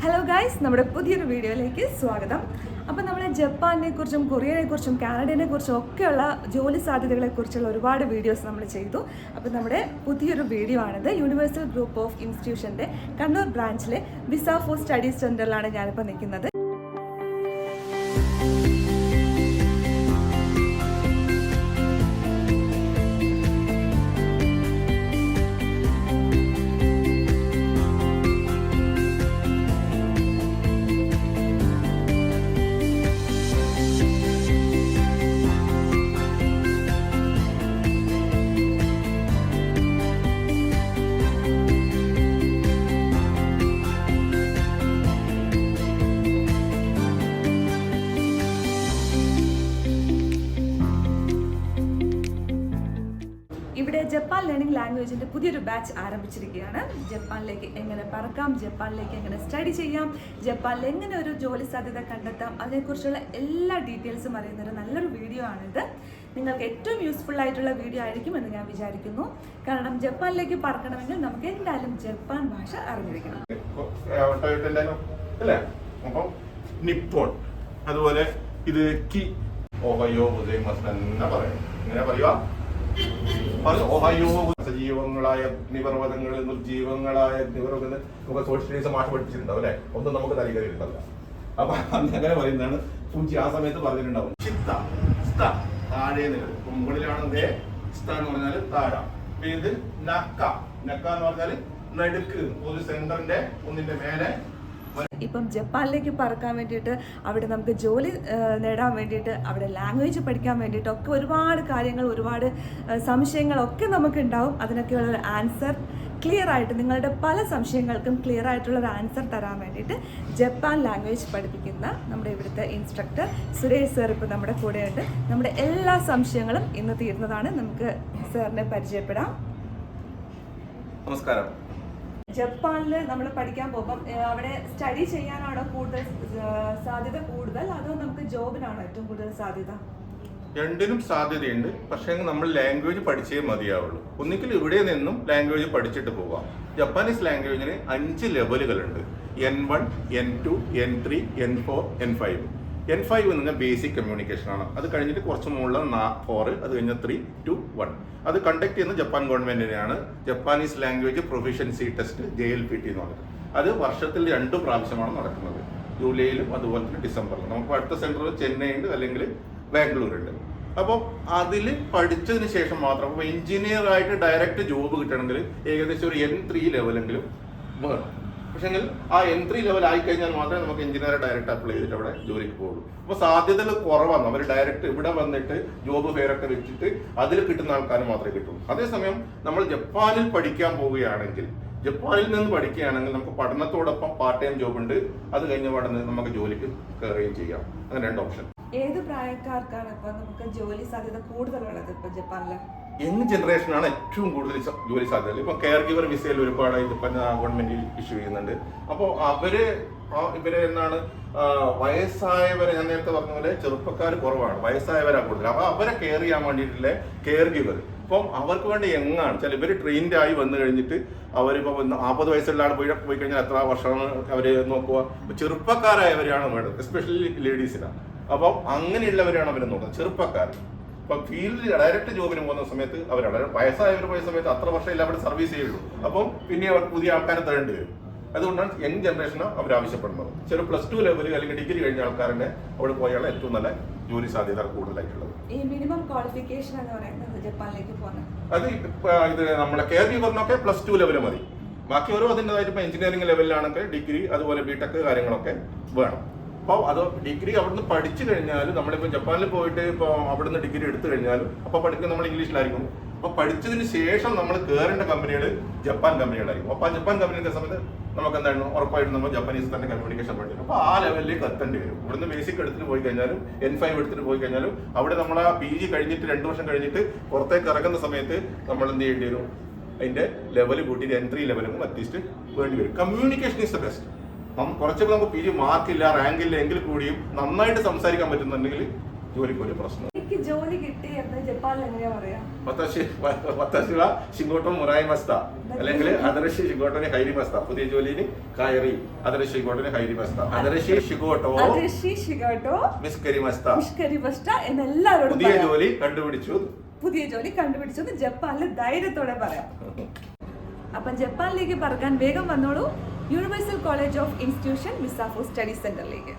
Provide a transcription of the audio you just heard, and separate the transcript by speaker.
Speaker 1: Hello guys, നമ്മുടെ പുതിയൊരു വീഡിയോയിലേക്ക് സ്വാഗതം. അപ്പോൾ നമ്മൾ ജപ്പാനെ കുറിച്ചും കൊറിയനെ കുറിച്ചും കാനഡയെ കുറിച്ചും ഒക്കെയുള്ള ജോലി സാധ്യതകളെ കുറിച്ചുള്ള ഒരുപാട് വീഡിയോസ് നമ്മൾ ചെയ്തു. അപ്പോൾ നമ്മുടെ പുതിയൊരു വീഡിയോ ആണിത്. യൂണിവേഴ്സൽ ഗ്രൂപ്പ് ഓഫ് ഇൻസ്റ്റിറ്റ്യൂഷൻ്റെ കണ്ണൂർ ബ്രാഞ്ചിലെ വിസ ഫോർ സ്റ്റഡീസ് സെൻറ്ററിലാണ് ഞാനിപ്പോൾ നിൽക്കുന്നത്. ഇവിടെ ജപ്പാൻ ലേണിംഗ് ലാംഗ്വേജിൻ്റെ പുതിയൊരു ബാച്ച് ആരംഭിച്ചിരിക്കുകയാണ്. ജപ്പാനിലേക്ക് എങ്ങനെ പറക്കാം, ജപ്പാനിലേക്ക് എങ്ങനെ സ്റ്റഡി ചെയ്യാം, ജപ്പാനിൽ എങ്ങനെ ഒരു ജോലി സാധ്യത കണ്ടെത്താം, അതിനെക്കുറിച്ചുള്ള എല്ലാ ഡീറ്റെയിൽസും അറിയുന്നൊരു നല്ലൊരു വീഡിയോ ആണിത്. നിങ്ങൾക്ക് ഏറ്റവും യൂസ്ഫുൾ ആയിട്ടുള്ള വീഡിയോ ആയിരിക്കും എന്ന് ഞാൻ വിചാരിക്കുന്നു. കാരണം ജപ്പാനിലേക്ക് പറക്കണമെങ്കിൽ നമുക്ക് എന്തായാലും ജപ്പാൻ ഭാഷ അറിഞ്ഞിരിക്കണം.
Speaker 2: നിപ്പോൺ അതുപോലെ ഇത് കി ഓഹയോ തന്നെ പറയണം. ഇങ്ങനെ പറയുക. ഓഹയോ സജീവങ്ങളായ നിപർവ്വതങ്ങൾ, നിർജീവങ്ങളായ നിപർവ്വതങ്ങൾ നമുക്ക് സോഷ്യലിസം മാഷ് പഠിപ്പിച്ചിട്ടുണ്ടാവും അല്ലെ. ഒന്നും നമുക്ക് തലകറിയിട്ടുണ്ടല്ല. അപ്പൊ അങ്ങനെ പറയുന്നതാണ് പൂച്ചി ആ സമയത്ത് പറഞ്ഞിട്ടുണ്ടാവും. ചിത്ത താഴെ നിൽക്കും, മുകളിലാണെന്നേ സ്ത എന്ന് പറഞ്ഞാൽ താഴ. ഇത് നക്ക എന്ന് പറഞ്ഞാല് നടുക്ക്, ഒരു സെന്ററിന്റെ ഒന്നിന്റെ മേലെ.
Speaker 1: ഇപ്പം ജപ്പാനിലേക്ക് പറക്കാൻ വേണ്ടിയിട്ട്, അവിടെ നമുക്ക് ജോലി നേടാൻ വേണ്ടിയിട്ട്, അവിടെ ലാംഗ്വേജ് പഠിക്കാൻ വേണ്ടിയിട്ടൊക്കെ ഒരുപാട് കാര്യങ്ങൾ, ഒരുപാട് സംശയങ്ങളൊക്കെ നമുക്ക് ഉണ്ടാവും. അതിനൊക്കെയുള്ളൊരു ആൻസർ ക്ലിയർ ആയിട്ട്, നിങ്ങളുടെ പല സംശയങ്ങൾക്കും ക്ലിയർ ആയിട്ടുള്ളൊരു ആൻസർ തരാൻ വേണ്ടിയിട്ട് ജപ്പാൻ ലാംഗ്വേജ് പഠിപ്പിക്കുന്ന നമ്മുടെ ഇവിടുത്തെ ഇൻസ്ട്രക്ടർ സുരേഷ് സാർ ഇപ്പോൾ നമ്മുടെ കൂടെയുണ്ട്. നമ്മുടെ എല്ലാ സംശയങ്ങളും ഇന്ന് തീരുന്നതാണ്. നമുക്ക് സാറിനെ പരിചയപ്പെടാം.
Speaker 2: നമസ്കാരം.
Speaker 1: ജപ്പാനിൽ നമ്മൾ പഠിക്കാൻ പോകുമ്പം അവിടെ സ്റ്റഡി ചെയ്യാനാണോ കൂടുതൽ സാധ്യത കൂടുതൽ, അതോ നമുക്ക് ജോബിനാണോ ഏറ്റവും കൂടുതൽ സാധ്യത?
Speaker 2: രണ്ടിനും സാധ്യതയുണ്ട്. പക്ഷേ നമ്മൾ ലാംഗ്വേജ് പഠിച്ചേ മതിയാവുള്ളൂ. ഒന്നിക്കൽ ഇവിടെ നിന്നും ലാംഗ്വേജ് പഠിച്ചിട്ട് പോവാം. Japanese ലാംഗ്വേജിന് 5 ലെവലുകളുണ്ട്. N1, N2, N3, N4, N5. N5 എന്ന് പറഞ്ഞാൽ ബേസിക് കമ്മ്യൂണിക്കേഷൻ ആണ്. അത് കഴിഞ്ഞിട്ട് കുറച്ച് മുകളിൽ 4, അത് കഴിഞ്ഞാൽ 3, 2, 1. അത് കണ്ടക്ട് ചെയ്യുന്ന ജപ്പാൻ ഗവൺമെന്റിനെയാണ് Japanese language proficiency test JLPT എന്ന് പറഞ്ഞത്. അത് വർഷത്തിൽ 2 പ്രാവശ്യമാണ് നടക്കുന്നത്. ജൂലൈയിലും അതുപോലെ തന്നെ ഡിസംബറിലും. നമുക്ക് അടുത്ത സെന്റർ ചെന്നൈ ഉണ്ട്, അല്ലെങ്കിൽ ബാംഗ്ലൂരുണ്ട്. അപ്പോൾ അതിൽ പഠിച്ചതിന് ശേഷം മാത്രം, അപ്പോൾ എഞ്ചിനീയർ ആയിട്ട് ഡയറക്റ്റ് ജോബ് കിട്ടണമെങ്കിൽ ഏകദേശം ഒരു N3 ലെവലെങ്കിലും വേണം. പക്ഷെങ്കിൽ ആ N3 ലെവൽ ആയി കഴിഞ്ഞാൽ മാത്രമേ നമുക്ക് എഞ്ചിനീയർ ഡയറക്റ്റ് അപ്ലൈ ചെയ്തിട്ട് അവിടെ ജോലിക്ക് പോകുള്ളൂ. അപ്പോൾ സാധ്യതകൾ കുറവാണ്. അവർ ഡയറക്റ്റ് ഇവിടെ വന്നിട്ട് ജോബ് ഫെയറൊക്കെ വെച്ചിട്ട് അതിൽ കിട്ടുന്ന ആൾക്കാർ മാത്രമേ കിട്ടൂ. അതേസമയം നമ്മൾ ജപ്പാനിൽ പഠിക്കാൻ പോവുകയാണെങ്കിൽ, ജപ്പാനിൽ നിന്ന് പഠിക്കുകയാണെങ്കിൽ നമുക്ക് പഠനത്തോടൊപ്പം പാർട്ട് ടൈം ജോബ് ഉണ്ട്. അത് കഴിഞ്ഞ പാടുന്ന നമുക്ക് ജോലിക്ക് കയറുകയും ചെയ്യാം. അങ്ങനെ 2 ഓപ്ഷൻ.
Speaker 1: ഏത് പ്രായക്കാർക്കാണ് ഇപ്പൊ നമുക്ക് ജോലി സാധ്യത കൂടുതലുള്ളത് ഇപ്പൊ ജപ്പാനില്?
Speaker 2: യങ് ജനറേഷനാണ് ഏറ്റവും കൂടുതൽ ജോലി സാധ്യതകൾ. ഇപ്പൊ കെയർ ഗിവർ വിസയിൽ ഒരുപാട് ജപ്പാൻ ഗവൺമെന്റ് ഇഷ്യൂ ചെയ്യുന്നുണ്ട്. അപ്പോൾ ഇവരെ എന്നാണ് വയസ്സായവരെ, ഞാൻ നേരത്തെ പറഞ്ഞ പോലെ ചെറുപ്പക്കാർ കുറവാണ്, വയസ്സായവരാ കൂടുതൽ. അപ്പൊ അവരെ കെയർ ചെയ്യാൻ വേണ്ടിയിട്ടുള്ള കെയർ ഗിവർ ഇപ്പം അവർക്ക് വേണ്ടി യങ്ങാണ്. ചില ഇവർ ട്രെയിൻഡ് ആയി വന്നു കഴിഞ്ഞിട്ട് അവരിപ്പോ 40 വയസ്സുള്ള ആൾ പോയി കഴിഞ്ഞാൽ എത്ര വർഷമാണ് അവര് നോക്കുക. ചെറുപ്പക്കാരായവരെയാണ് വേണ്ടത്, എസ്പെഷ്യലി ലേഡീസിനാണ്. അപ്പം അങ്ങനെയുള്ളവരാണ് അവരെ നോക്കുന്നത്, ചെറുപ്പക്കാർ. ഇപ്പം ഫീൽഡിൽ ഡയറക്റ്റ് ജോബിന് പോകുന്ന സമയത്ത് അവരാണ്. വയസ്സായവർ പോയ സമയത്ത് അത്ര വർഷമില്ല അവിടെ സർവീസ് ചെയ്യുള്ളൂ. അപ്പം പിന്നെ അവർ പുതിയ ആൾക്കാരെ തരേണ്ടി വരും. അതുകൊണ്ടാണ് യങ് ജനറേഷന് അവർ ആവശ്യപ്പെടുന്നത്. ചില +2 ലെവൽ അല്ലെങ്കിൽ ഡിഗ്രി കഴിഞ്ഞ ആൾക്കാരുടെ അവിടെ പോയാൽ ഏറ്റവും നല്ല ജോലി സാധ്യത കൂടുതലായിട്ടുള്ളത്.
Speaker 1: ഈ മിനിമം ക്വാളിഫിക്കേഷൻ എന്ന് പറയുന്നത് ജപ്പാനിലേക്ക് പോകുന്നത്,
Speaker 2: അത് ഇത് നമ്മളെ കെയർ ഗിവറിനൊക്കെ +2 ലെവൽ മതി. ബാക്കി ഓരോ അതിൻ്റെതായിട്ട് ഇപ്പൊ എഞ്ചിനീയറിംഗ് ലെവലിലാണെങ്കിൽ ഡിഗ്രി, അതുപോലെ BTech കാര്യങ്ങളൊക്കെ വേണം. അപ്പോൾ അത് ഡിഗ്രി അവിടുന്ന് പഠിച്ചു കഴിഞ്ഞാൽ, നമ്മളിപ്പോൾ ജപ്പാനിൽ പോയിട്ട് ഇപ്പോൾ അവിടുന്ന് ഡിഗ്രി എടുത്തു കഴിഞ്ഞാലും അപ്പോൾ പഠിക്കുന്നത് നമ്മൾ ഇംഗ്ലീഷിലായിരിക്കും. അപ്പോൾ പഠിച്ചതിന് ശേഷം നമ്മൾ കയറേണ്ട കമ്പനികൾ ജപ്പാൻ കമ്പനികളായിരിക്കും. അപ്പോൾ ജപ്പാൻ കമ്പനിയുടെ സമയത്ത് നമുക്ക് എന്താണ് ഉറപ്പായിട്ടും നമ്മൾ ജപ്പാനീസ് തന്നെ കമ്മ്യൂണിക്കേഷൻ പഠിക്കും. അപ്പോൾ ആ ലെവലിലേക്ക് എത്തേണ്ടി വരും. ഇവിടുന്ന് ബേസിക് എടുത്തിട്ട് പോയി കഴിഞ്ഞാലും N5 എടുത്തിട്ട് പോയി കഴിഞ്ഞാലും അവിടെ നമ്മൾ ആ PG കഴിഞ്ഞിട്ട് 2 വർഷം കഴിഞ്ഞിട്ട് പുറത്തേക്ക് ഇറങ്ങുന്ന സമയത്ത് നമ്മൾ എന്ത് ചെയ്യേണ്ടി വരും? അതിന്റെ ലെവൽ കൂട്ടിയിട്ട് N3 ലെവലും അറ്റ്ലീസ്റ്റ് വേണ്ടി വരും. Communication is the best. കുറച്ചൊക്കെ നമുക്ക് PG മാർക്കില്ല, റാങ്ക് ഇല്ല എങ്കിൽ കൂടിയും നന്നായിട്ട് സംസാരിക്കാൻ പറ്റുന്നുണ്ടെങ്കിൽ ജോലിക്ക് ഒരു പ്രശ്നം.
Speaker 1: എനിക്ക് ജോലി കിട്ടി എന്ന് ജപ്പാനിൽ എങ്ങനെയാ പറയാ?
Speaker 2: വത്താശി വ ഷിഗോട്ടോ മുറായി മസ്ത, അല്ലെങ്കിൽ അതരശി ഷിഗോട്ടോനെ ഹൈരി മസ്ത. പുതിയ ജോലിന് കയറി അതരശി ഷിഗോട്ടോനെ ഹൈരി മസ്ത. അതരശി ഷിഗോട്ടോ മിസ്കരി മസ്ത.
Speaker 1: മിസ്കരി മസ്ത എന്നെല്ലാവരോടും
Speaker 2: പുതിയ ജോലി കണ്ടുപിടിച്ചു.
Speaker 1: പുതിയ ജോലി കണ്ടുപിടിച്ചു എന്ന് ജപ്പാനിൽ ധൈര്യത്തോടെ പറയാം. അപ്പം ജപ്പാനിലേക്ക് പറക്കാൻ വേഗം വന്നോളൂ യൂണിവേഴ്സൽ കോളേജ് ഓഫ് ഇൻസ്റ്റിറ്റ്യൂഷൻ മിസാഫോ സ്റ്റഡി സെന്ററിലേക്ക്.